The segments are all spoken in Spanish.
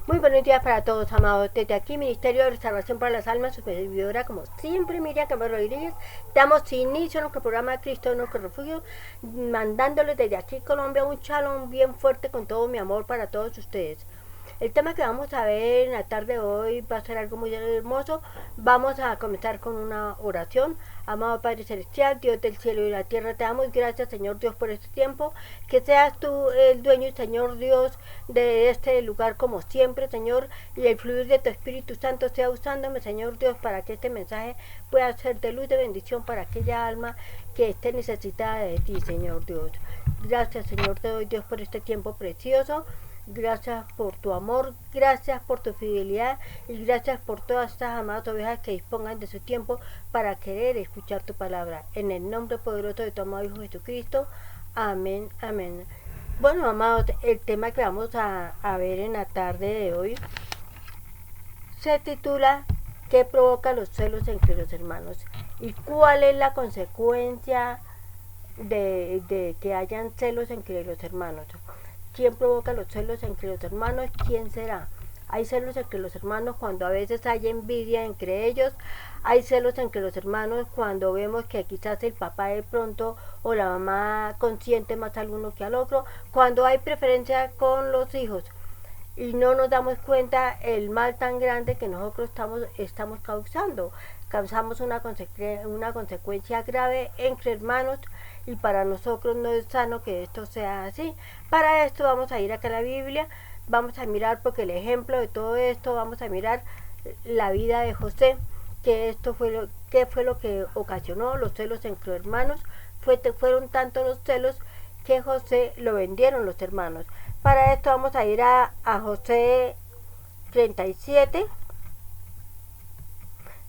Muy buenos días para todos, amados. Desde aquí, Ministerio de Restauración para las Almas, su servidora, como siempre, Miriam Camargo Rodríguez, damos inicio a nuestro programa Cristo, nuestro refugio, mandándoles desde aquí, Colombia, un shalom bien fuerte con todo mi amor para todos ustedes. El tema que vamos a ver en la tarde de hoy va a ser algo muy hermoso. Vamos a comenzar con una oración. Amado Padre Celestial, Dios del cielo y la tierra, te damos gracias, Señor Dios, por este tiempo. Que seas tú el dueño y Señor Dios de este lugar como siempre, Señor, y el fluir de tu Espíritu Santo sea usándome, Señor Dios, para que este mensaje pueda ser de luz, de bendición para aquella alma que esté necesitada de ti, Señor Dios. Gracias, Señor, te doy, Dios, por este tiempo precioso. Gracias por tu amor, gracias por tu fidelidad y gracias por todas estas amadas ovejas que dispongan de su tiempo para querer escuchar tu palabra. En el nombre poderoso de tu amado Hijo Jesucristo. Amén, amén. Bueno, amados, el tema que vamos a ver en la tarde de hoy se titula ¿qué provoca los celos entre los hermanos? ¿Y cuál es la consecuencia de que hayan celos entre los hermanos? ¿Quién provoca los celos entre los hermanos? ¿Quién será? Hay celos entre los hermanos cuando a veces hay envidia entre ellos. Hay celos entre los hermanos cuando vemos que quizás el papá de pronto o la mamá consiente más al uno que al otro. Cuando hay preferencia con los hijos y no nos damos cuenta el mal tan grande que nosotros estamos causando. Causamos una consecuencia grave entre hermanos y para nosotros no es sano que esto sea así. Para esto vamos a ir acá a la Biblia, vamos a mirar porque el ejemplo de todo esto, vamos a mirar la vida de José, que fue lo que ocasionó los celos entre hermanos. Fueron tantos los celos que José lo vendieron los hermanos. Para esto vamos a ir a José 37.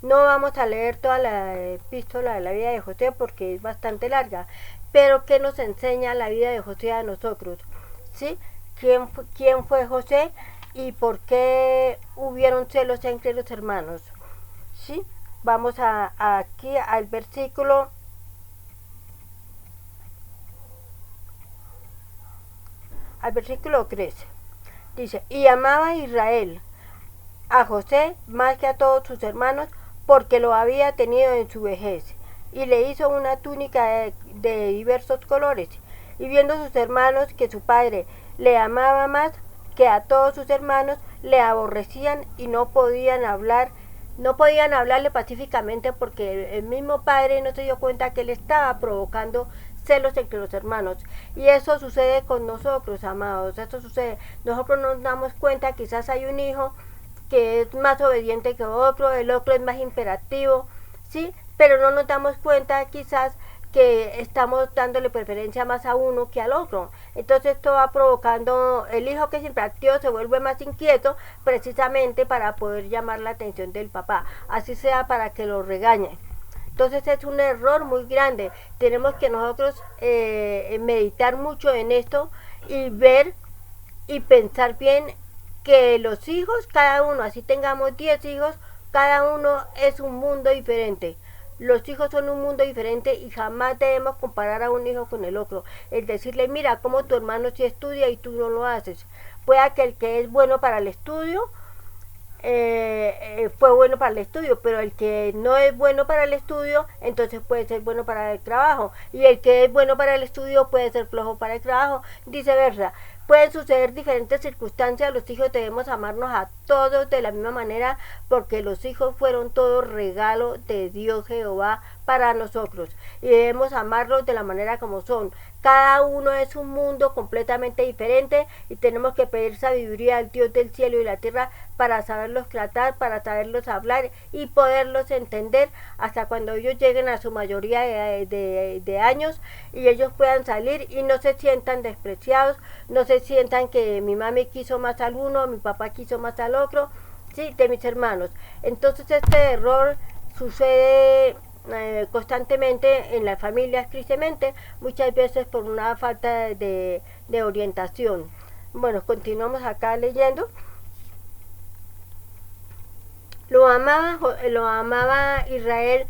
No vamos a leer toda la epístola de la vida de José porque es bastante larga, pero ¿qué nos enseña la vida de José a nosotros? ¿Sí? ¿Quién fue José y por qué hubieron celos entre los hermanos? ¿Sí? Vamos aquí al versículo 13. Dice, y amaba a Israel a José más que a todos sus hermanos porque lo había tenido en su vejez y le hizo una túnica de diversos colores, y viendo sus hermanos que su padre le amaba más que a todos sus hermanos, le aborrecían y no podían hablarle pacíficamente porque el mismo padre no se dio cuenta que él estaba provocando celos entre los hermanos. Y eso sucede con nosotros, amados, eso sucede. Nosotros nos damos cuenta, quizás hay un hijo que es más obediente que otro, el otro es más imperativo, ¿sí? Pero no nos damos cuenta quizás que estamos dándole preferencia más a uno que al otro. Entonces esto va provocando, el hijo que es imperativo se vuelve más inquieto precisamente para poder llamar la atención del papá, así sea para que lo regañe. Entonces es un error muy grande. Tenemos que nosotros meditar mucho en esto y ver y pensar bien que los hijos, cada uno, así tengamos 10 hijos, cada uno es un mundo diferente. Los hijos son un mundo diferente y jamás debemos comparar a un hijo con el otro. Es decirle, mira, como tu hermano sí estudia y tú no lo haces. Pueda que el que es bueno para el estudio fue bueno para el estudio, pero el que no es bueno para el estudio, entonces puede ser bueno para el trabajo, y el que es bueno para el estudio puede ser flojo para el trabajo, viceversa. Pueden suceder diferentes circunstancias, los hijos debemos amarnos a todos de la misma manera, porque los hijos fueron todo regalo de Dios Jehová para nosotros, y debemos amarlos de la manera como son. Cada uno es un mundo completamente diferente y tenemos que pedir sabiduría al Dios del cielo y la tierra para saberlos tratar, para saberlos hablar y poderlos entender hasta cuando ellos lleguen a su mayoría de años y ellos puedan salir y no se sientan despreciados, no se sientan que mi mami quiso más al uno, mi papá quiso más al otro, sí, de mis hermanos. Entonces este error sucede constantemente en las familias, tristemente, muchas veces por una falta de orientación. Bueno, continuamos acá leyendo. Lo amaba Israel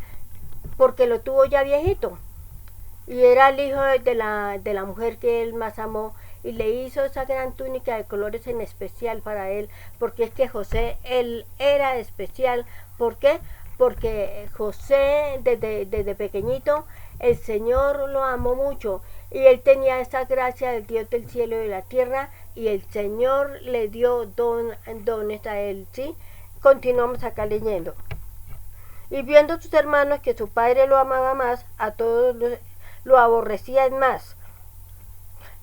porque lo tuvo ya viejito y era el hijo de la mujer que él más amó, y le hizo esa gran túnica de colores en especial para él, porque es que José, él era especial. ¿Por qué? Porque José desde pequeñito el Señor lo amó mucho y él tenía esa gracia del Dios del cielo y de la tierra y el Señor le dio dones a él, ¿sí? Continuamos acá leyendo. Y viendo sus hermanos que su padre lo amaba más, a todos lo aborrecían más.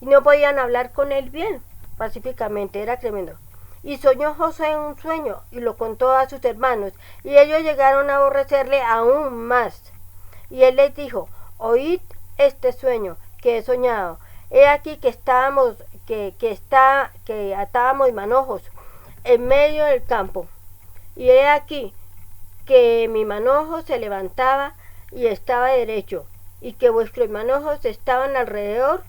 Y no podían hablar con él bien, pacíficamente, era tremendo. Y soñó José un sueño y lo contó a sus hermanos, y ellos llegaron a aborrecerle aún más. Y él les dijo, oíd este sueño que he soñado. He aquí que que atábamos manojos en medio del campo. Y he aquí que mi manojo se levantaba y estaba derecho, y que vuestros manojos estaban alrededor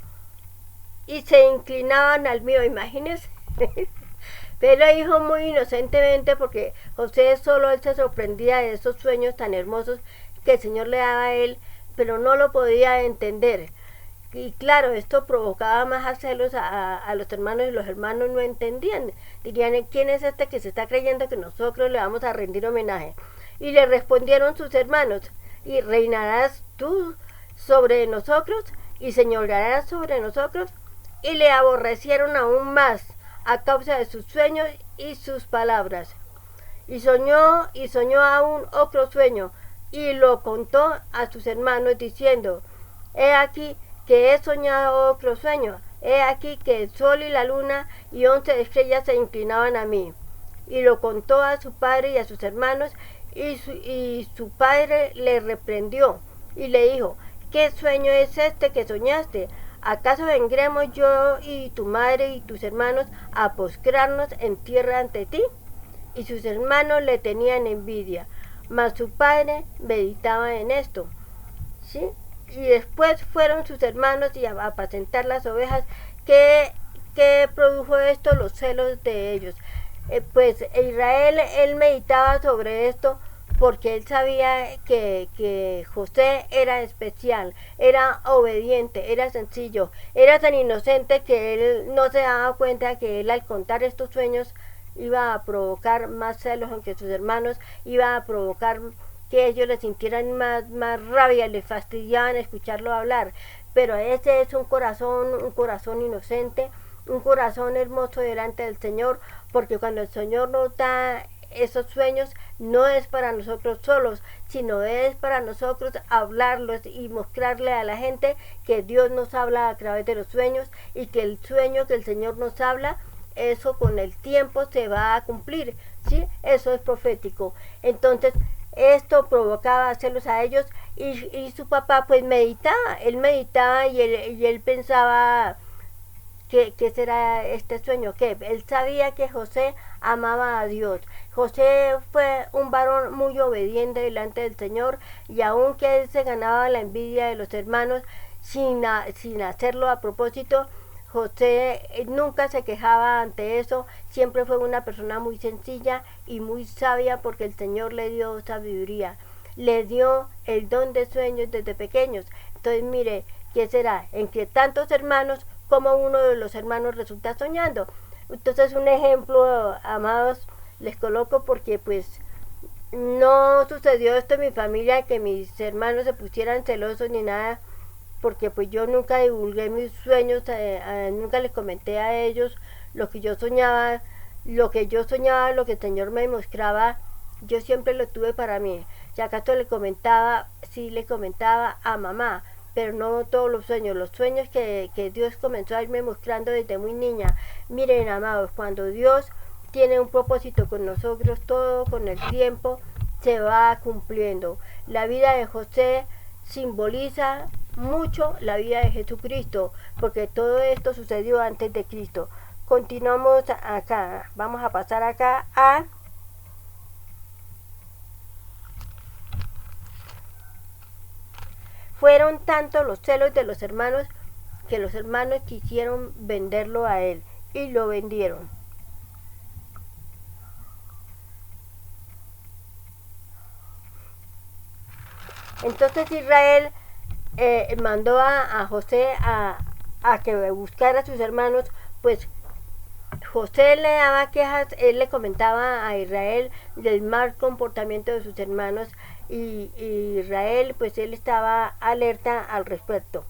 y se inclinaban al mío. Imagínense. Pero dijo muy inocentemente, porque José solo él se sorprendía de esos sueños tan hermosos que el Señor le daba a él, pero no lo podía entender. Y claro, esto provocaba más celos a los hermanos, y los hermanos no entendían. Dirían, ¿quién es este que se está creyendo que nosotros le vamos a rendir homenaje? Y le respondieron sus hermanos, ¿y reinarás tú sobre nosotros? ¿Y señorearás sobre nosotros? Y le aborrecieron aún más a causa de sus sueños y sus palabras. Y soñó aún otro sueño, y lo contó a sus hermanos, diciendo, he aquí que he soñado otro sueño, he aquí que el sol y la luna y 11 estrellas se inclinaban a mí. Y lo contó a su padre y a sus hermanos, y su padre le reprendió, y le dijo, ¿qué sueño es este que soñaste? ¿Acaso vendremos yo y tu madre y tus hermanos a postrarnos en tierra ante ti? Y sus hermanos le tenían envidia, mas su padre meditaba en esto, ¿sí? Y después fueron sus hermanos y a apacentar las ovejas. ¿Qué produjo esto? Los celos de ellos. Pues Israel, él meditaba sobre esto porque él sabía que José era especial, era obediente, era sencillo, era tan inocente que él no se daba cuenta que él, al contar estos sueños, iba a provocar más celos entre sus hermanos, iba a provocar que ellos le sintieran más rabia, les fastidiaban escucharlo hablar. Pero ese es un corazón inocente, un corazón hermoso delante del Señor, porque cuando el Señor nos da esos sueños, no es para nosotros solos, sino es para nosotros hablarlos y mostrarle a la gente que Dios nos habla a través de los sueños, y que el sueño que el Señor nos habla, eso con el tiempo se va a cumplir, ¿sí? Eso es profético. Entonces, esto provocaba celos a ellos, y su papá pues meditaba, él meditaba y él pensaba, ¿qué será este sueño? Que él sabía que José amaba a Dios. José fue un varón muy obediente delante del Señor, y aunque él se ganaba la envidia de los hermanos sin hacerlo a propósito, José nunca se quejaba ante eso, siempre fue una persona muy sencilla y muy sabia, porque el Señor le dio sabiduría, le dio el don de sueños desde pequeños. Entonces mire, ¿qué será? Entre tantos hermanos, como uno de los hermanos resulta soñando. Entonces, un ejemplo, amados, les coloco, porque pues no sucedió esto en mi familia, que mis hermanos se pusieran celosos ni nada, porque pues yo nunca divulgué mis sueños, nunca les comenté a ellos lo que yo soñaba, lo que el Señor me mostraba, yo siempre lo tuve para mí. Si acaso sí le comentaba a mamá, pero no todos los sueños que Dios comenzó a irme mostrando desde muy niña. Miren, amados, cuando Dios tiene un propósito con nosotros, todo con el tiempo se va cumpliendo. La vida de José simboliza mucho la vida de Jesucristo, porque todo esto sucedió antes de Cristo. Continuamos acá, vamos a pasar acá a fueron tantos los celos de los hermanos, que los hermanos quisieron venderlo a él, y lo vendieron. Entonces Israel mandó a José a a que buscara a sus hermanos, pues José le daba quejas, él le comentaba a Israel del mal comportamiento de sus hermanos y Israel pues él estaba alerta al respecto.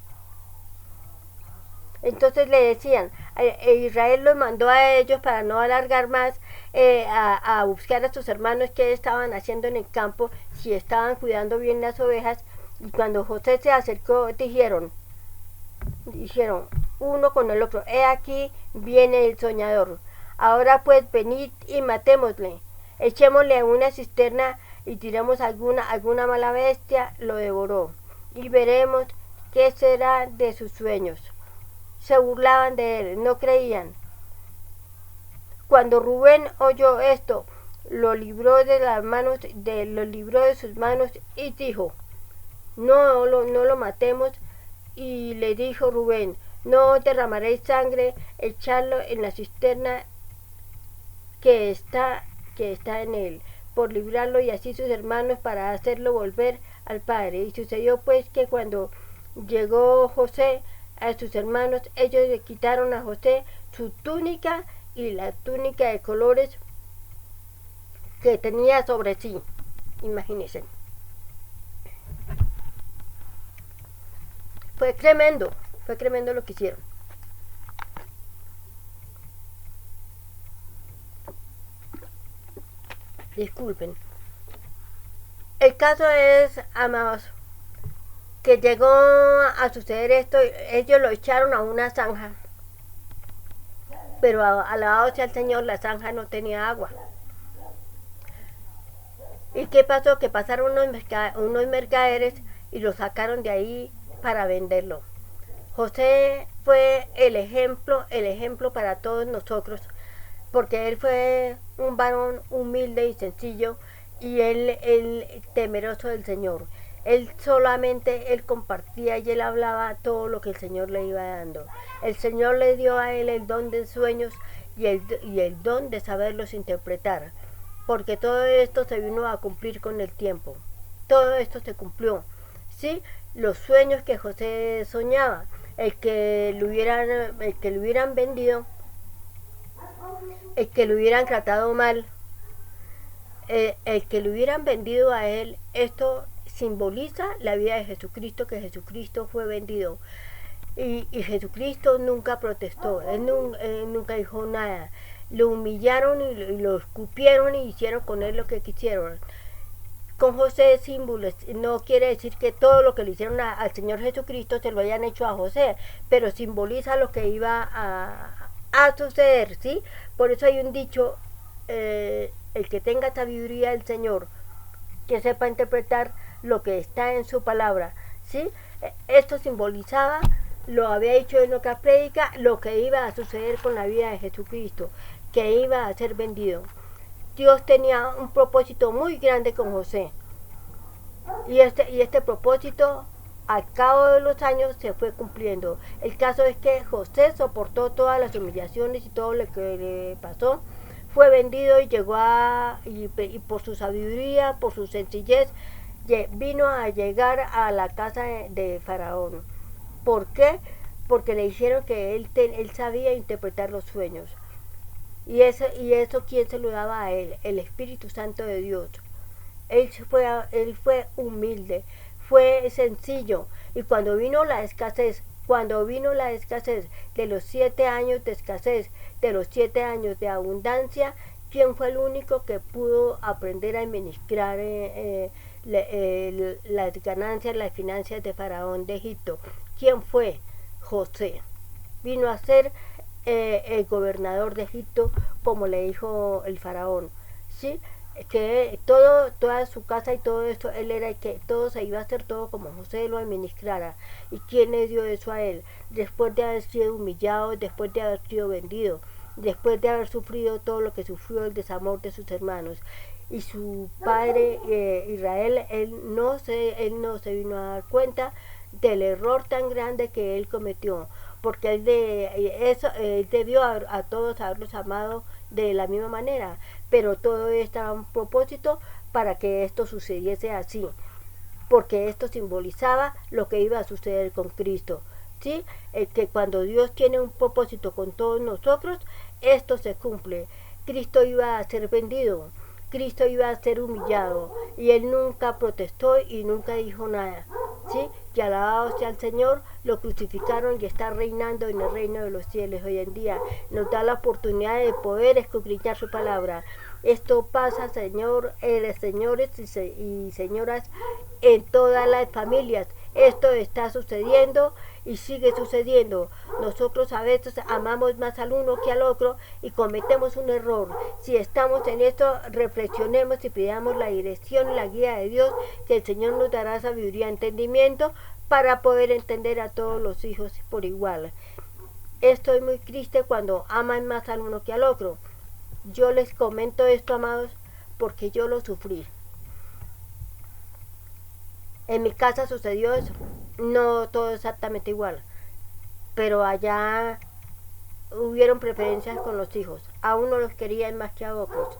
Entonces le decían, Israel los mandó a ellos para no alargar más a buscar a sus hermanos que estaban haciendo en el campo, si estaban cuidando bien las ovejas. Y cuando José se acercó, dijeron uno con el otro, he aquí viene el soñador. Ahora pues venid y matémosle, echémosle a una cisterna y tiremos alguna mala bestia, lo devoró, y veremos qué será de sus sueños. Se burlaban de él, no creían. Cuando Rubén oyó esto, lo libró de sus manos y dijo, no lo matemos. Y le dijo Rubén, no derramaréis sangre, echadlo en la cisterna que está en él, por librarlo y así sus hermanos para hacerlo volver al padre. Y sucedió pues que cuando llegó José a sus hermanos, ellos le quitaron a José su túnica y la túnica de colores que tenía sobre sí. Imagínense. Fue tremendo lo que hicieron. Disculpen. El caso es, amados, que llegó a suceder esto, ellos lo echaron a una zanja, pero alabado sea el Señor, la zanja no tenía agua. ¿Y qué pasó? Que pasaron unos mercaderes y lo sacaron de ahí para venderlo. José fue el ejemplo para todos nosotros, porque él fue un varón humilde y sencillo y él temeroso del Señor. Él compartía y él hablaba todo lo que el Señor le iba dando. El Señor le dio a él el don de sueños y el don de saberlos interpretar, porque todo esto se vino a cumplir con el tiempo. Todo esto se cumplió, ¿sí? Los sueños que José soñaba, el que lo hubieran vendido, el que lo hubieran tratado mal, el que lo hubieran vendido a él, esto simboliza la vida de Jesucristo, que Jesucristo fue vendido. Y Jesucristo nunca protestó, él nunca dijo nada. Lo humillaron y lo escupieron y hicieron con él lo que quisieron. Con José símbolos, no quiere decir que todo lo que le hicieron al Señor Jesucristo se lo hayan hecho a José, pero simboliza lo que iba a suceder, ¿sí? Por eso hay un dicho, el que tenga sabiduría del Señor, que sepa interpretar lo que está en su palabra, ¿sí? Esto simbolizaba, lo había dicho en otra prédica, lo que iba a suceder con la vida de Jesucristo, que iba a ser vendido. Dios tenía un propósito muy grande con José. Y este propósito, al cabo de los años, se fue cumpliendo. El caso es que José soportó todas las humillaciones y todo lo que le pasó. Fue vendido y llegó y por su sabiduría, por su sencillez, vino a llegar a la casa de Faraón. ¿Por qué? Porque le dijeron que él sabía interpretar los sueños. Y eso ¿quién se lo daba a él? El Espíritu Santo de Dios. Él fue humilde, fue sencillo. Y cuando vino la escasez de los 7 años de escasez, de los 7 años de abundancia, ¿quién fue el único que pudo aprender a administrar las ganancias, las finanzas de Faraón de Egipto? ¿Quién fue? José. Vino a ser el gobernador de Egipto, como le dijo el faraón, ¿sí? Que toda su casa y todo esto, él era el que todo se iba a hacer todo como José lo administrara. ¿Y quién le dio eso a él? Después de haber sido humillado, después de haber sido vendido, después de haber sufrido todo lo que sufrió, el desamor de sus hermanos. Y su padre Israel, él no se vino a dar cuenta del error tan grande que él cometió, porque él debió a todos haberlos amado de la misma manera, pero todo estaba un propósito para que esto sucediese así, porque esto simbolizaba lo que iba a suceder con Cristo. ¿sí? Que cuando Dios tiene un propósito con todos nosotros, esto se cumple. Cristo iba a ser vendido, Cristo iba a ser humillado, y Él nunca protestó y nunca dijo nada, ¿sí? Y alabado sea el Señor, lo crucificaron y está reinando en el reino de los cielos hoy en día. Nos da la oportunidad de poder escudriñar su palabra. Esto pasa, señores y señoras, en todas las familias. Esto está sucediendo y sigue sucediendo. Nosotros a veces amamos más al uno que al otro y cometemos un error. Si estamos en esto, reflexionemos y pidamos la dirección y la guía de Dios, que el Señor nos dará sabiduría y entendimiento para poder entender a todos los hijos por igual. Estoy muy triste cuando aman más al uno que al otro. Yo les comento esto, amados, porque yo lo sufrí. En mi casa sucedió eso, no todo exactamente igual, pero allá hubieron preferencias con los hijos. A uno los querían más que a otros,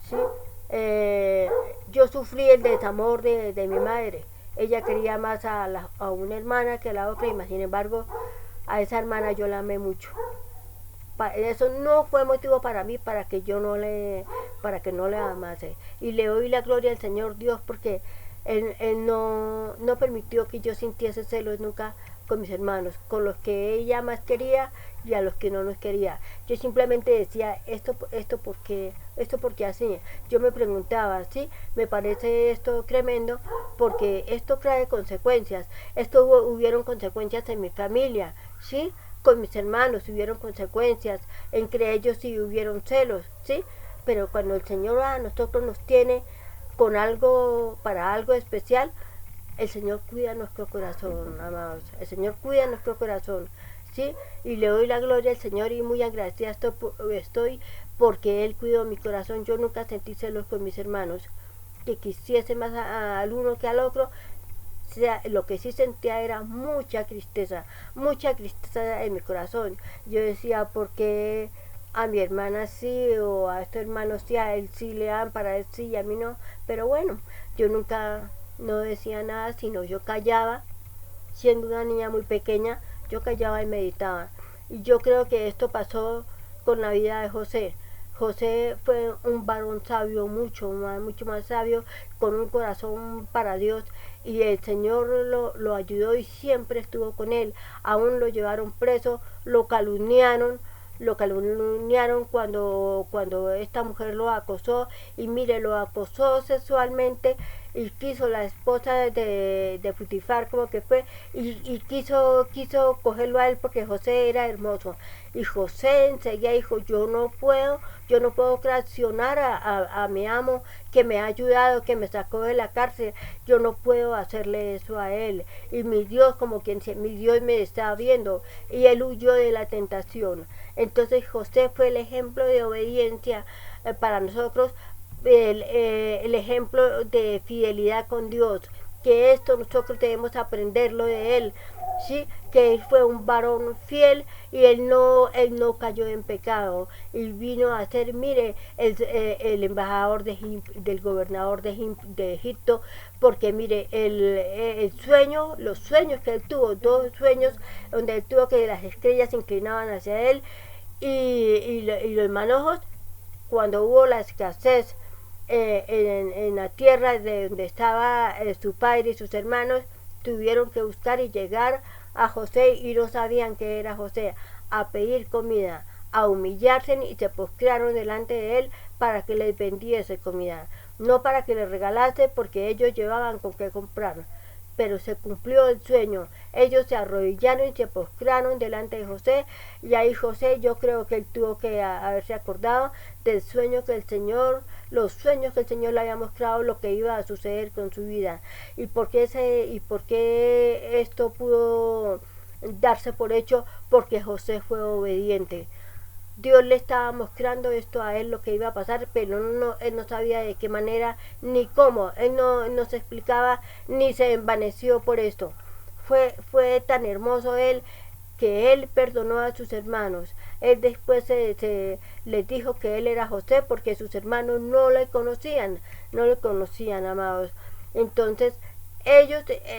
¿sí? Yo sufrí el desamor de mi madre. Ella quería más a una hermana que a la otra, y sin embargo a esa hermana yo la amé mucho. Eso no fue motivo para mí para que no le amase. Y le doy la gloria al Señor Dios, porque Él no permitió que yo sintiese celos nunca con mis hermanos, con los que ella más quería y a los que no nos quería. Yo simplemente decía, esto porque así. Yo me preguntaba, ¿sí? Me parece esto tremendo, porque esto trae consecuencias. Hubieron consecuencias en mi familia, ¿sí? Con mis hermanos hubieron consecuencias, entre ellos sí hubieron celos, ¿sí? Pero cuando el Señor a nosotros nos tiene con algo, para algo especial, el Señor cuida nuestro corazón, amados. El Señor cuida nuestro corazón, ¿sí? Y le doy la gloria al Señor, y muy agradecida estoy porque Él cuidó mi corazón. Yo nunca sentí celos con mis hermanos, que quisiese más al uno que al otro. O sea, lo que sí sentía era mucha tristeza en mi corazón. Yo decía, ¿por qué a mi hermana sí, o a este hermano sí, a él sí le dan, para él sí y a mí no? Pero bueno, yo nunca no decía nada, sino yo callaba. Siendo una niña muy pequeña, yo callaba y meditaba. Y yo creo que esto pasó con la vida de José. José fue un varón sabio, mucho más sabio, con un corazón para Dios, y el Señor lo ayudó y siempre estuvo con él. Aún lo llevaron preso, lo calumniaron cuando esta mujer lo acosó, y mire, lo acosó sexualmente, y quiso la esposa de Putifar, como que fue, y quiso cogerlo a él porque José era hermoso. Y José enseguida dijo, yo no puedo traicionar a mi amo, que me ha ayudado, que me sacó de la cárcel. Yo no puedo hacerle eso a él. Y mi Dios, mi Dios me está viendo. Y él huyó de la tentación. Entonces José fue el ejemplo de obediencia para nosotros, el ejemplo de fidelidad con Dios, que esto nosotros debemos aprenderlo de él, ¿sí? Que él fue un varón fiel, y él no cayó en pecado, y vino a ser, mire, el embajador del gobernador de Egipto, porque mire, los sueños que él tuvo, 2 sueños donde él tuvo que las estrellas se inclinaban hacia él, y los manojos, cuando hubo la escasez en la tierra de donde estaba su padre y sus hermanos, tuvieron que buscar y llegar a José, y no sabían que era José, a pedir comida, a humillarse, y se postraron delante de él para que les vendiese comida, no para que les regalase, porque ellos llevaban con qué comprar. Pero se cumplió el sueño. Ellos se arrodillaron y se postraron delante de José, y ahí José, yo creo que él tuvo que haberse acordado del sueño que los sueños que el Señor le había mostrado, lo que iba a suceder con su vida. ¿Y por qué esto pudo darse por hecho? Porque José fue obediente. Dios le estaba mostrando esto a él, lo que iba a pasar, pero él no sabía de qué manera ni cómo. Él no se explicaba, ni se envaneció por esto. Fue tan hermoso él, que él perdonó a sus hermanos. Él después les dijo que él era José, porque sus hermanos no le conocían, amados. Entonces,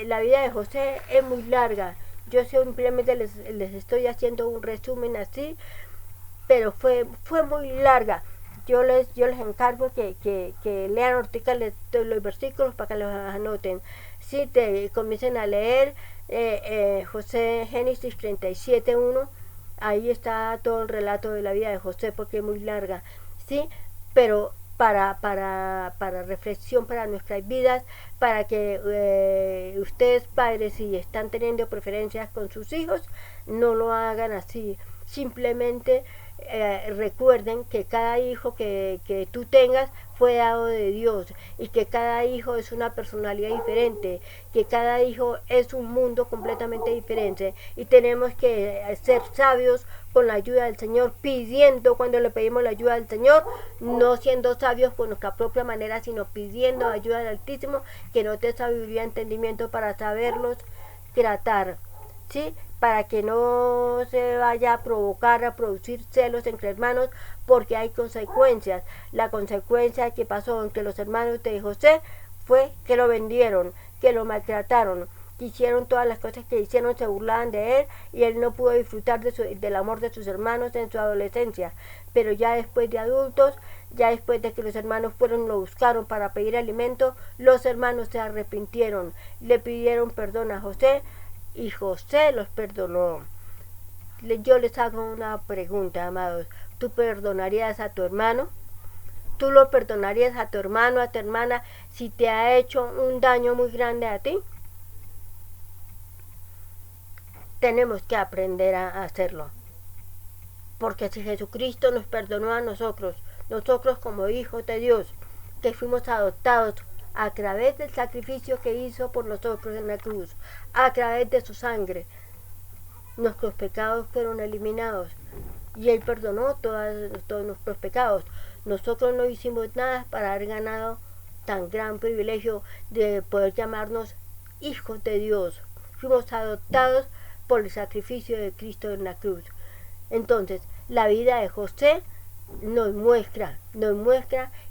la vida de José es muy larga. Yo simplemente les estoy haciendo un resumen así, pero fue muy larga. Yo les encargo que lean ahorita los versículos para que los anoten. Si te comiencen a leer José, Génesis 37:1, ahí está todo el relato de la vida de José, porque es muy larga, ¿sí? Pero para reflexión para nuestras vidas, para que ustedes padres, si están teniendo preferencias con sus hijos, no lo hagan así. Simplemente recuerden que cada hijo que tú tengas fue dado de Dios, y que cada hijo es una personalidad diferente, que cada hijo es un mundo completamente diferente, y tenemos que ser sabios con la ayuda del Señor, pidiendo cuando le pedimos la ayuda del Señor, no siendo sabios por nuestra propia manera, sino pidiendo ayuda del Altísimo, que nos dé sabiduría y entendimiento para saberlos tratar, ¿sí? Para que no se vaya a producir celos entre hermanos, porque hay consecuencias. La consecuencia que pasó entre los hermanos de José fue que lo vendieron, que lo maltrataron, que hicieron todas las cosas que hicieron, se burlaban de él, y él no pudo disfrutar del amor de sus hermanos en su adolescencia. Pero ya después de adultos, ya después de que los hermanos lo buscaron para pedir alimento, los hermanos se arrepintieron, le pidieron perdón a José, y José los perdonó. Yo les hago una pregunta, amados. ¿Tú perdonarías a tu hermano? ¿Tú lo perdonarías a tu hermano, a tu hermana, si te ha hecho un daño muy grande a ti? Tenemos que aprender a hacerlo. Porque si Jesucristo nos perdonó a nosotros como hijos de Dios, que fuimos adoptados a través del sacrificio que hizo por nosotros en la cruz, a través de su sangre, nuestros pecados fueron eliminados, y Él perdonó todos nuestros pecados. Nosotros no hicimos nada para haber ganado tan gran privilegio de poder llamarnos hijos de Dios. Fuimos adoptados por el sacrificio de Cristo en la cruz. Entonces, la vida de José nos muestra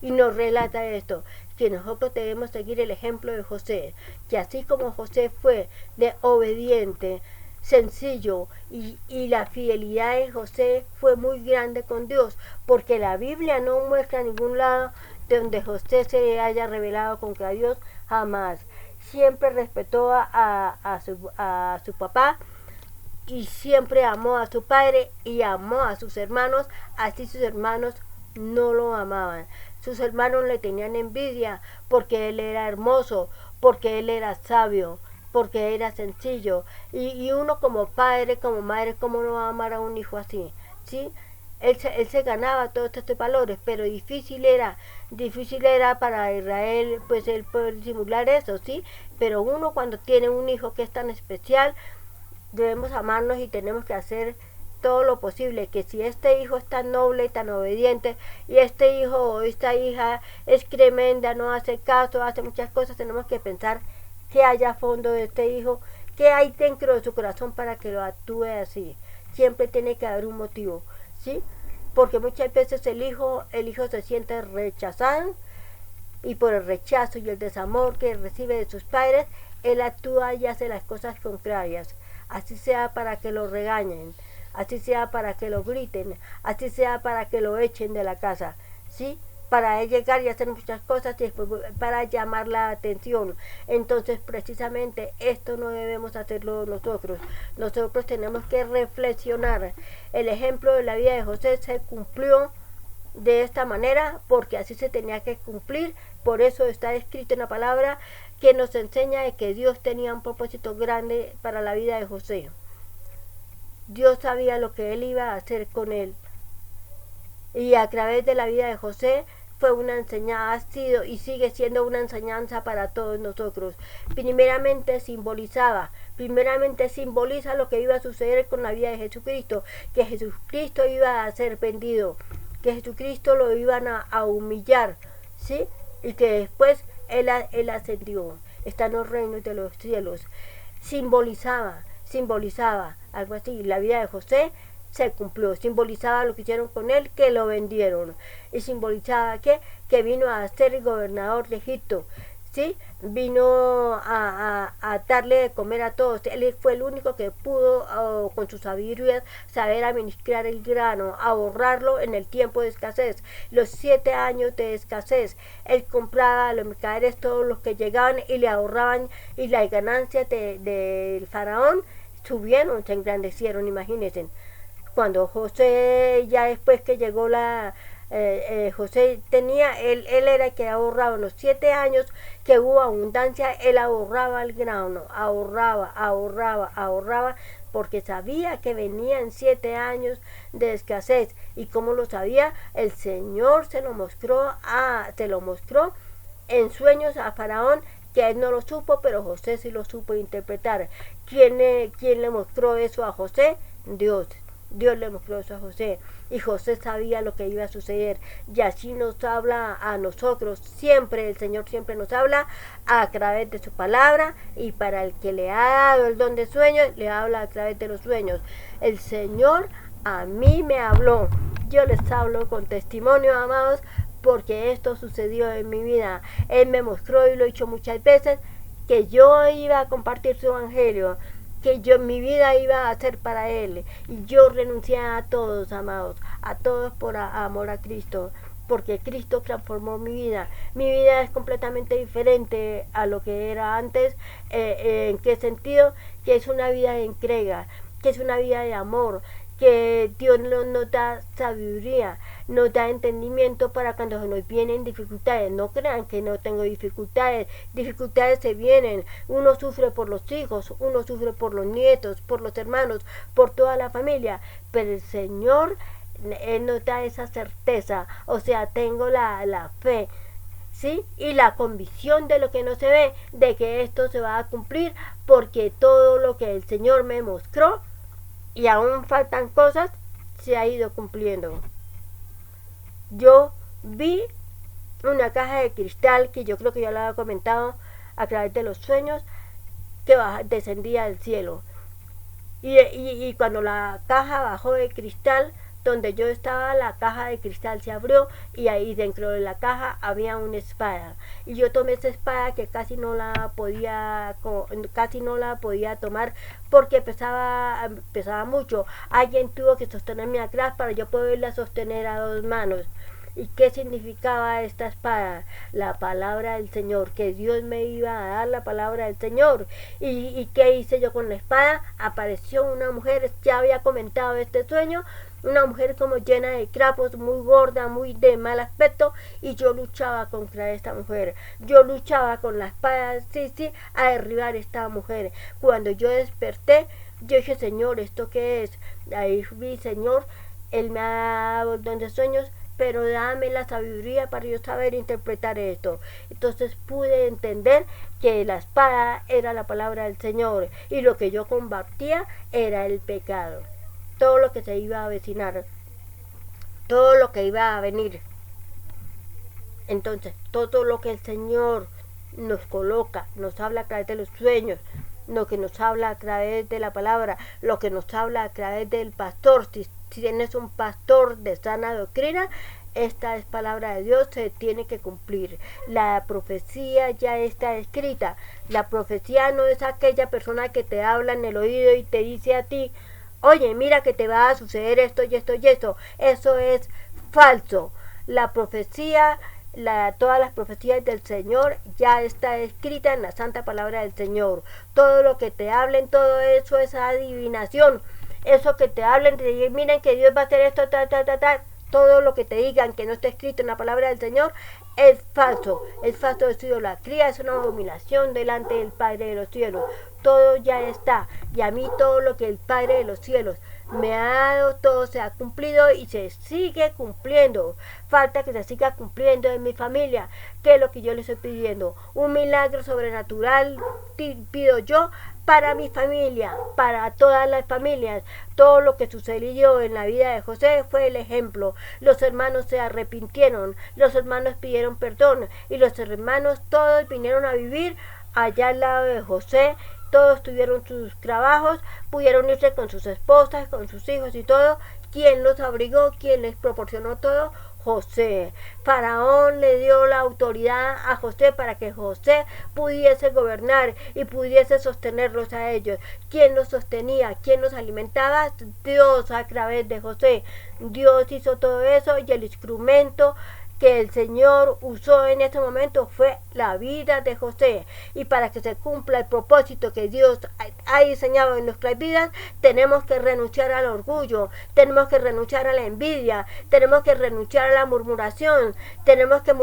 y nos relata esto, que nosotros debemos seguir el ejemplo de José, que así como José fue de obediente, sencillo, y la fidelidad de José fue muy grande con Dios, porque la Biblia no muestra ningún lado de donde José se haya rebelado contra Dios, jamás. Siempre respetó a su papá, y siempre amó a su padre y amó a sus hermanos, así sus hermanos no lo amaban. Sus hermanos le tenían envidia porque él era hermoso, porque él era sabio, porque era sencillo. Y uno como padre, como madre, ¿cómo no va a amar a un hijo así? ¿Sí? Él se ganaba todos estos valores, pero difícil era para Israel, pues él poder simular eso, ¿sí? Pero uno cuando tiene un hijo que es tan especial, debemos amarnos y tenemos que hacer todo lo posible, que si este hijo es tan noble, tan obediente, y este hijo o esta hija es tremenda, no hace caso, hace muchas cosas, tenemos que pensar qué hay a fondo de este hijo, qué hay dentro de su corazón para que lo actúe así. Siempre tiene que haber un motivo, ¿sí? Porque muchas veces el hijo se siente rechazado, y por el rechazo y el desamor que recibe de sus padres, él actúa y hace las cosas contrarias, así sea para que lo regañen, así sea para que lo griten, así sea para que lo echen de la casa, ¿sí? Para él llegar y hacer muchas cosas y después para llamar la atención. Entonces, precisamente esto no debemos hacerlo nosotros. Nosotros tenemos que reflexionar. El ejemplo de la vida de José se cumplió de esta manera porque así se tenía que cumplir. Por eso está escrito en la palabra que nos enseña de que Dios tenía un propósito grande para la vida de José. Dios sabía lo que él iba a hacer con él, y a través de la vida de José fue una enseñanza, ha sido y sigue siendo una enseñanza para todos nosotros. Primeramente simboliza lo que iba a suceder con la vida de Jesucristo, que Jesucristo iba a ser vendido, que Jesucristo lo iban a humillar, ¿sí? Y que después él ascendió, está en los reinos de los cielos. Simbolizaba algo así. La vida de José se cumplió, simbolizaba lo que hicieron con él, que lo vendieron, y simbolizaba que vino a ser el gobernador de Egipto, ¿sí? Vino a darle de comer a todos. Él fue el único que pudo, con su sabiduría, saber administrar el grano, ahorrarlo en el tiempo de escasez. Los 7 años de escasez, él compraba a los mercaderes todos los que llegaban y le ahorraban, y las ganancias del faraón subieron, se engrandecieron, imagínense. Cuando José, ya después que llegó José tenía, él era el que ahorraba. En los 7 años que hubo abundancia, él ahorraba el grano, ahorraba, porque sabía que venían 7 años de escasez. ¿Y cómo lo sabía? El Señor se lo mostró en sueños a Faraón, que él no lo supo, pero José sí lo supo interpretar. ¿Quién le mostró eso a José? Dios. Dios le mostró eso a José, y José sabía lo que iba a suceder. Y así nos habla a nosotros siempre. El Señor siempre nos habla a través de su palabra, y para el que le ha dado el don de sueños, le habla a través de los sueños. El Señor a mí me habló. Yo les hablo con testimonio, amados, porque esto sucedió en mi vida. Él me mostró, y lo he dicho muchas veces, que yo iba a compartir su evangelio, que mi vida iba a ser para Él, y yo renuncié a todos, amados, a todos por amor a Cristo, porque Cristo transformó mi vida. Mi vida es completamente diferente a lo que era antes. ¿En qué sentido? Que es una vida de entrega, que es una vida de amor, que Dios nos da sabiduría, nos da entendimiento para cuando nos vienen dificultades. No crean que no tengo dificultades se vienen. Uno sufre por los hijos, uno sufre por los nietos, por los hermanos, por toda la familia, pero el Señor, Él nos da esa certeza, o sea, tengo la fe, ¿sí? Y la convicción de lo que no se ve, de que esto se va a cumplir, porque todo lo que el Señor me mostró, y aún faltan cosas, se ha ido cumpliendo. Yo vi una caja de cristal, que yo creo que ya lo había comentado a través de los sueños, que descendía del cielo. Y cuando la caja bajó de cristal, donde yo estaba, la caja de cristal se abrió, y ahí dentro de la caja había una espada. Y yo tomé esa espada, que casi no la podía tomar, porque pesaba mucho. Alguien tuvo que sostenerme atrás para yo poderla sostener a 2 manos. ¿Y qué significaba esta espada? La palabra del Señor, que Dios me iba a dar la palabra del Señor. ¿Y qué hice yo con la espada? Apareció una mujer, ya había comentado este sueño, una mujer como llena de trapos, muy gorda, muy de mal aspecto, y yo luchaba contra esta mujer. Yo luchaba con la espada, a derribar a esta mujer. Cuando yo desperté, yo dije, Señor, ¿esto qué es? Ahí vi, Señor, Él me ha dado el don de sueños, pero dame la sabiduría para yo saber interpretar esto. Entonces pude entender que la espada era la palabra del Señor, y lo que yo combatía era el pecado. Todo lo que se iba a avecinar, todo lo que iba a venir. Entonces, todo lo que el Señor nos coloca, nos habla a través de los sueños, lo que nos habla a través de la palabra, lo que nos habla a través del pastor. Si tienes un pastor de sana doctrina, esta es palabra de Dios, se tiene que cumplir. La profecía ya está escrita. La profecía no es aquella persona que te habla en el oído y te dice a ti, oye, mira que te va a suceder esto y esto y esto. Eso es falso. La profecía, todas las profecías del Señor ya está escrita en la santa palabra del Señor. Todo lo que te hablen, todo eso es adivinación. Eso que te hablen, te digan, miren que Dios va a hacer esto, todo lo que te digan que no está escrito en la palabra del Señor es falso. Es falso, es idolatría, es una abominación delante del Padre de los cielos. Todo ya está, y a mí todo lo que el Padre de los cielos me ha dado, todo se ha cumplido y se sigue cumpliendo. Falta que se siga cumpliendo en mi familia, que es lo que yo le estoy pidiendo. Un milagro sobrenatural pido yo para mi familia, para todas las familias. Todo lo que sucedió en la vida de José fue el ejemplo. Los hermanos se arrepintieron, los hermanos pidieron perdón, y los hermanos todos vinieron a vivir allá al lado de José. Todos tuvieron sus trabajos, pudieron irse con sus esposas, con sus hijos y todo. ¿Quién los abrigó? ¿Quién les proporcionó todo? José. Faraón le dio la autoridad a José para que José pudiese gobernar y pudiese sostenerlos a ellos. ¿Quién los sostenía? ¿Quién los alimentaba? Dios a través de José. Dios hizo todo eso y el instrumento que el Señor usó en ese momento fue la vida de José. Y para que se cumpla el propósito que Dios ha diseñado en nuestras vidas, tenemos que renunciar al orgullo, tenemos que renunciar a la envidia, tenemos que renunciar a la murmuración, tenemos que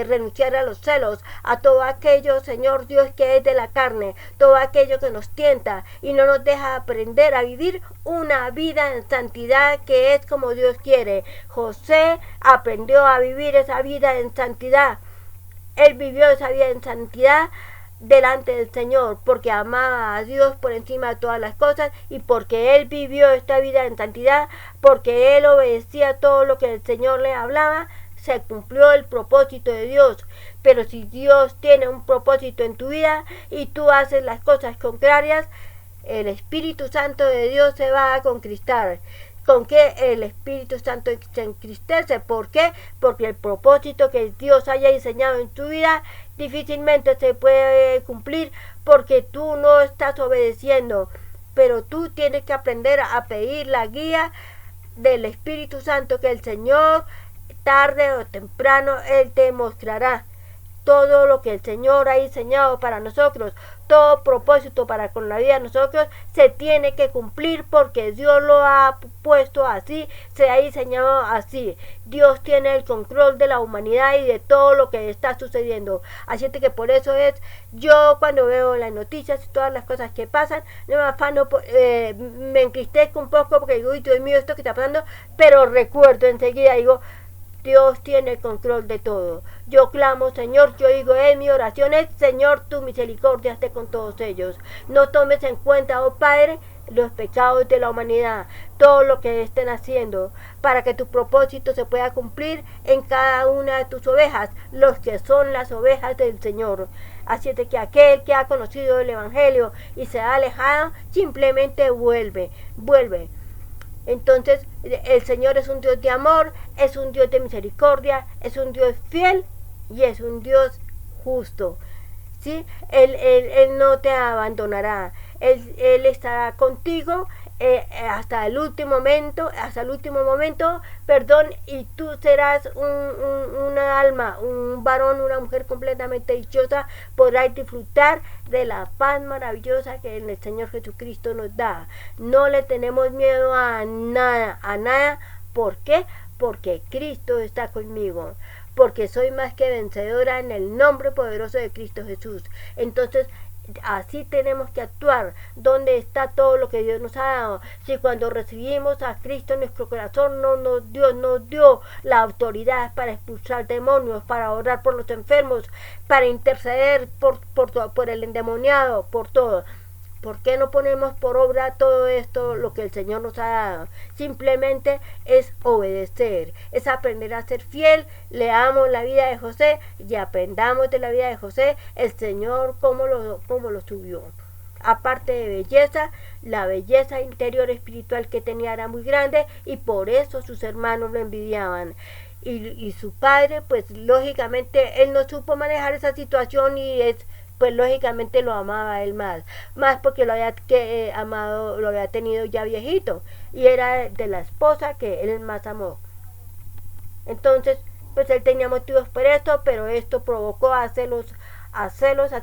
renunciar a los celos, a todo aquello, Señor Dios, que es de la carne, todo aquello que nos tienta y no nos deja aprender a vivir una vida en santidad que es como Dios quiere. José aprendió a vivir esa vida en santidad. Él vivió esa vida en santidad delante del Señor, porque amaba a Dios por encima de todas las cosas, y porque Él vivió esta vida en santidad, porque Él obedecía todo lo que el Señor le hablaba, se cumplió el propósito de Dios. Pero si Dios tiene un propósito en tu vida y tú haces las cosas contrarias, el Espíritu Santo de Dios se va a conquistar. ¿Con qué el Espíritu Santo se entristece? ¿Por qué? Porque el propósito que Dios haya diseñado en tu vida difícilmente se puede cumplir porque tú no estás obedeciendo. Pero tú tienes que aprender a pedir la guía del Espíritu Santo, que el Señor tarde o temprano Él te mostrará todo lo que el Señor ha diseñado para nosotros. Todo propósito para con la vida de nosotros se tiene que cumplir porque Dios lo ha puesto así, se ha diseñado así. Dios tiene el control de la humanidad y de todo lo que está sucediendo. Así que por eso es, yo cuando veo las noticias y todas las cosas que pasan, no me afano, me entristezco un poco porque digo, Dios mío, esto que está pasando, pero recuerdo enseguida, digo, Dios tiene el control de todo. Yo clamo, Señor, yo digo en mi oración es, Señor, tu misericordia esté con todos ellos. No tomes en cuenta, oh Padre, los pecados de la humanidad, todo lo que estén haciendo, para que tu propósito se pueda cumplir en cada una de tus ovejas, los que son las ovejas del Señor. Así es de que aquel que ha conocido el Evangelio y se ha alejado, simplemente vuelve. Entonces, el Señor es un Dios de amor, es un Dios de misericordia, es un Dios fiel y es un Dios justo. ¿Sí? Él no te abandonará, Él estará contigo hasta el último momento, perdón, y tú serás una alma, un varón, una mujer completamente dichosa, podrás disfrutar de la paz maravillosa que el Señor Jesucristo nos da. No le tenemos miedo a nada. ¿Por qué? Porque Cristo está conmigo. Porque soy más que vencedora en el nombre poderoso de Cristo Jesús. Entonces, así tenemos que actuar. ¿Dónde está todo lo que Dios nos ha dado? Si cuando recibimos a Cristo en nuestro corazón, Dios nos dio la autoridad para expulsar demonios, para orar por los enfermos, para interceder por el endemoniado, por todo. ¿Por qué no ponemos por obra todo esto, lo que el Señor nos ha dado? Simplemente es obedecer, es aprender a ser fiel. Leamos la vida de José y aprendamos de la vida de José, el Señor cómo lo subió. Aparte de belleza, la belleza interior espiritual que tenía era muy grande y por eso sus hermanos lo envidiaban. Y su padre, pues lógicamente, él no supo manejar esa situación y pues lógicamente lo amaba a él más porque lo había amado, lo había tenido ya viejito y era de la esposa que él más amó. Entonces, pues él tenía motivos por esto, pero esto provocó a celos a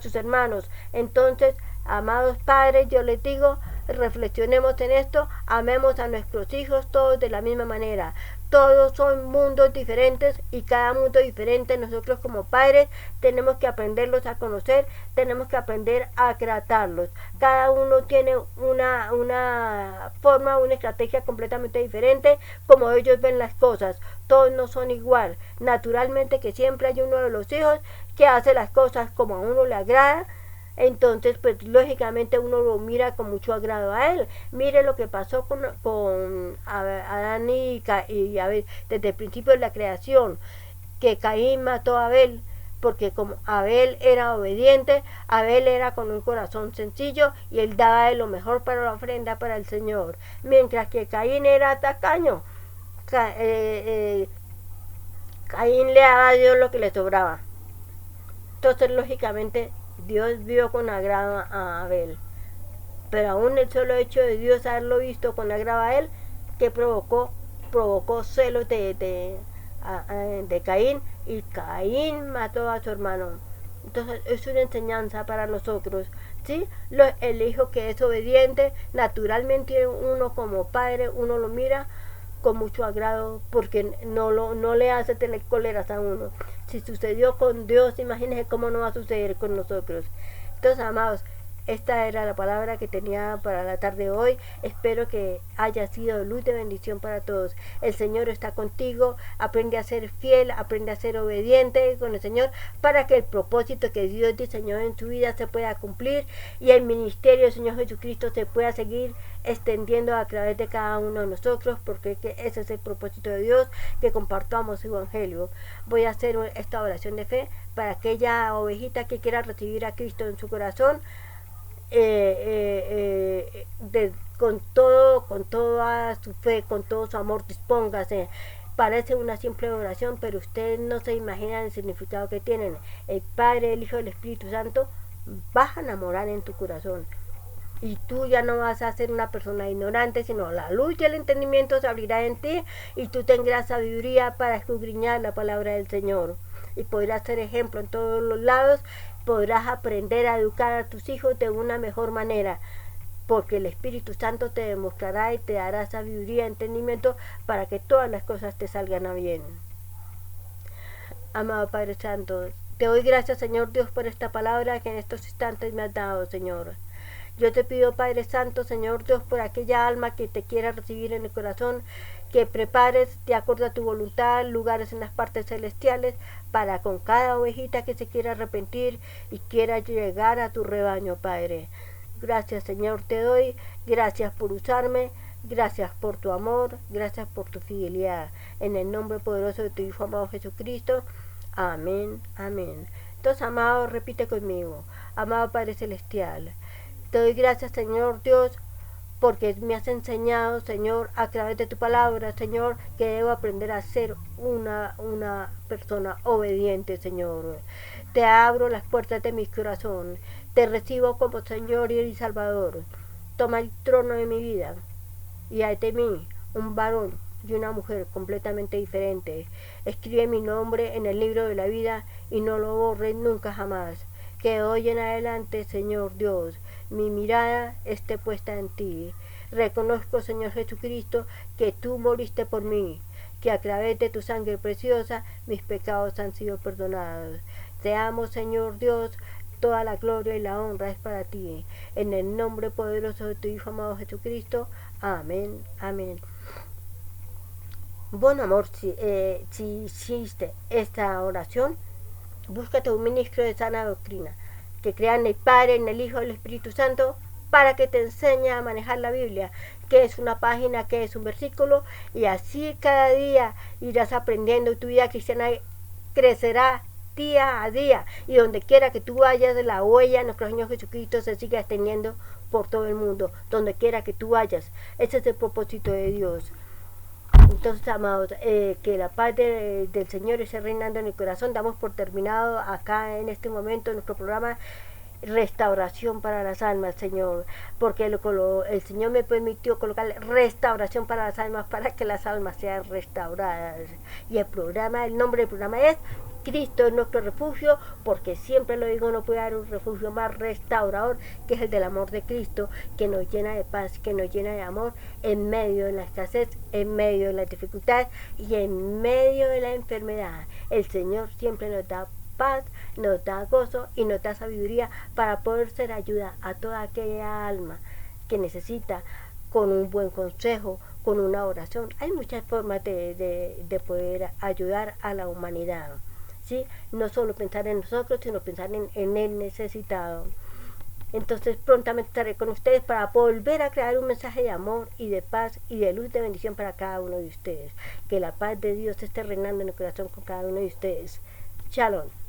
sus hermanos. Entonces, amados padres, yo les digo, reflexionemos en esto, amemos a nuestros hijos todos de la misma manera. Todos son mundos diferentes y cada mundo diferente. Nosotros como padres tenemos que aprenderlos a conocer, tenemos que aprender a tratarlos. Cada uno tiene una forma, una estrategia completamente diferente como ellos ven las cosas. Todos no son igual. Naturalmente que siempre hay uno de los hijos que hace las cosas como a uno le agrada. Entonces, pues lógicamente uno lo mira con mucho agrado a él. Mire lo que pasó con Adán y Abel desde el principio de la creación, que Caín mató a Abel, porque como Abel era obediente, Abel era con un corazón sencillo y él daba de lo mejor para la ofrenda para el Señor, mientras que Caín era tacaño. Caín le daba a Dios lo que le sobraba. Entonces, lógicamente, Dios vio con agrado a Abel. Pero aún el solo hecho de Dios haberlo visto con agrado a él, que provocó celos de Caín, y Caín mató a su hermano. Entonces es una enseñanza para nosotros, ¿sí? El hijo que es obediente, naturalmente uno como padre, uno lo mira con mucho agrado porque no le hace tener cóleras a uno. Si sucedió con Dios, imagínense cómo no va a suceder con nosotros. Entonces, amados, esta era la palabra que tenía para la tarde de hoy. Espero que haya sido de luz de bendición para todos. El Señor está contigo. Aprende a ser fiel, aprende a ser obediente con el Señor para que el propósito que Dios diseñó en tu vida se pueda cumplir y el ministerio del Señor Jesucristo se pueda seguir extendiendo a través de cada uno de nosotros, porque ese es el propósito de Dios, que compartamos su evangelio. Voy a hacer esta oración de fe para aquella ovejita que quiera recibir a Cristo en su corazón. Con toda su fe, con todo su amor, dispóngase. Parece una simple oración, pero ustedes no se imaginan el significado que tienen. El Padre, el Hijo y el Espíritu Santo bajan a morar en tu corazón. Y tú ya no vas a ser una persona ignorante, sino la luz y el entendimiento se abrirá en ti y tú tendrás sabiduría para escudriñar la palabra del Señor. Y podrás ser ejemplo en todos los lados. Podrás aprender a educar a tus hijos de una mejor manera, porque el Espíritu Santo te demostrará y te dará sabiduría y entendimiento para que todas las cosas te salgan a bien. Amado Padre Santo, te doy gracias, Señor Dios, por esta palabra que en estos instantes me has dado, Señor. Yo te pido, Padre Santo, Señor Dios, por aquella alma que te quiera recibir en el corazón, que prepares, de acuerdo a tu voluntad, lugares en las partes celestiales, para con cada ovejita que se quiera arrepentir y quiera llegar a tu rebaño, Padre. Gracias, Señor, te doy. Gracias por usarme. Gracias por tu amor. Gracias por tu fidelidad. En el nombre poderoso de tu Hijo amado Jesucristo. Amén, amén. Entonces, amado, repite conmigo. Amado Padre Celestial, te doy gracias, Señor Dios, porque me has enseñado, Señor, a través de tu palabra, Señor, que debo aprender a ser una persona obediente, Señor. Te abro las puertas de mi corazón, te recibo como Señor y Salvador. Toma el trono de mi vida y haz de mí un varón y una mujer completamente diferente. Escribe mi nombre en el libro de la vida y no lo borres nunca jamás. Que hoy en adelante, Señor Dios, mi mirada esté puesta en ti. Reconozco, Señor Jesucristo, que tú moriste por mí, que a través de tu sangre preciosa mis pecados han sido perdonados. Te amo, Señor Dios, toda la gloria y la honra es para ti. En el nombre poderoso de tu Hijo amado Jesucristo. Amén, amén. Bueno, amor, si hiciste esta oración, búscate un ministro de sana doctrina que crea en el Padre, en el Hijo y en el Espíritu Santo, para que te enseñe a manejar la Biblia, que es una página, que es un versículo, y así cada día irás aprendiendo. Tu vida cristiana crecerá día a día, y donde quiera que tú vayas, la huella de nuestro Señor Jesucristo se siga extendiendo por todo el mundo, donde quiera que tú vayas. Ese es el propósito de Dios. Entonces, amados, que la paz del Señor esté reinando en el corazón. Damos por terminado acá en este momento nuestro programa Restauración para las Almas, Señor, porque el Señor me permitió colocar restauración para las almas, para que las almas sean restauradas. Y el nombre del programa es Cristo es nuestro refugio, porque siempre lo digo, no puede haber un refugio más restaurador que es el del amor de Cristo, que nos llena de paz, que nos llena de amor en medio de la escasez, en medio de la dificultad y en medio de la enfermedad. El Señor siempre nos da paz, nos da gozo y nos da sabiduría para poder ser ayuda a toda aquella alma que necesita, con un buen consejo, con una oración. Hay muchas formas de poder ayudar a la humanidad, ¿sí? No solo pensar en nosotros, sino pensar en el necesitado. Entonces prontamente estaré con ustedes para volver a crear un mensaje de amor y de paz y de luz, de bendición para cada uno de ustedes. Que la paz de Dios esté reinando en el corazón con cada uno de ustedes. Shalom.